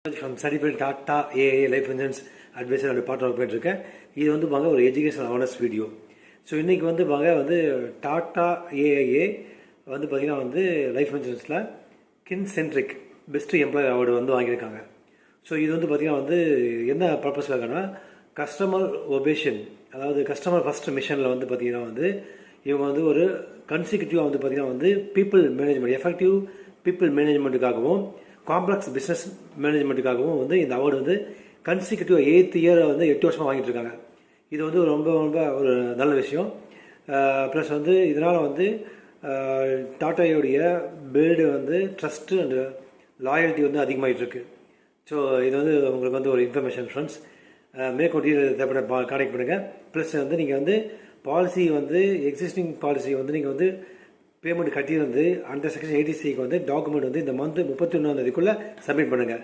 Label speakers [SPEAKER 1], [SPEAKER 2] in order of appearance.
[SPEAKER 1] From certified Tata AIA life insurance advisor and part work பண்ணிட்டுருக்கேன். இது வந்து பாங்க ஒரு எஜுகேஷனல் அவேர்னஸ் வீடியோ. ஸோ இன்றைக்கி வந்து பாங்க வந்து டாட்டா ஏஐஏ வந்து பார்த்திங்கன்னா வந்து லைஃப் இன்சூரன்ஸில் கின்சென்ட்ரிக் பெஸ்ட் எம்ப்ளாயி அவார்டு வந்து வாங்கியிருக்காங்க. ஸோ இது வந்து பார்த்திங்கன்னா வந்து என்ன பர்பஸ்க்காகனா கஸ்டமர் ஒபேஷன், அதாவது கஸ்டமர் ஃபஸ்ட் மிஷனில் வந்து பார்த்திங்கன்னா வந்து இவங்க வந்து ஒரு கன்சிக்யூட்டிவாக வந்து பார்த்திங்கன்னா வந்து பீப்புள் மேனேஜ்மெண்ட், எஃபெக்டிவ் பீப்புள் மேனேஜ்மெண்ட்டுக்காகவும் காம்ப்ளெக்ஸ் பிஸ்னஸ் மேனேஜ்மெண்ட்டுக்காகவும் வந்து இந்த அவார்டு வந்து கன்சிக்யூட்டிவ் 8th இயர் வந்து 8 வருஷமாக வாங்கிட்டு இருக்காங்க. இது வந்து ரொம்ப ரொம்ப ஒரு நல்ல விஷயம். ப்ளஸ் வந்து இதனால் வந்து டாட்டாவுடைய பில்டு வந்து ட்ரஸ்ட்டு அண்டு லாயல்ட்டி வந்து அதிகமாகிட்டு இருக்கு. ஸோ இது வந்து உங்களுக்கு வந்து ஒரு இன்ஃபர்மேஷன் ஃப்ரெண்ட்ஸ். மேற்கொண்டு தேவைப்பட கான்டெக்ட் பண்ணுங்கள். ப்ளஸ் வந்து நீங்கள் வந்து பாலிசி வந்து எக்ஸிஸ்டிங் பாலிசி வந்து நீங்கள் வந்து பேமெண்ட் கட்டியிருந்து அந்த செக்ஷன் 86க்கு வந்து டாக்குமெண்ட் வந்து இந்த மந்த் 31ஆம் தேதிக்குள்ளே சப்மிட் பண்ணுங்கள்.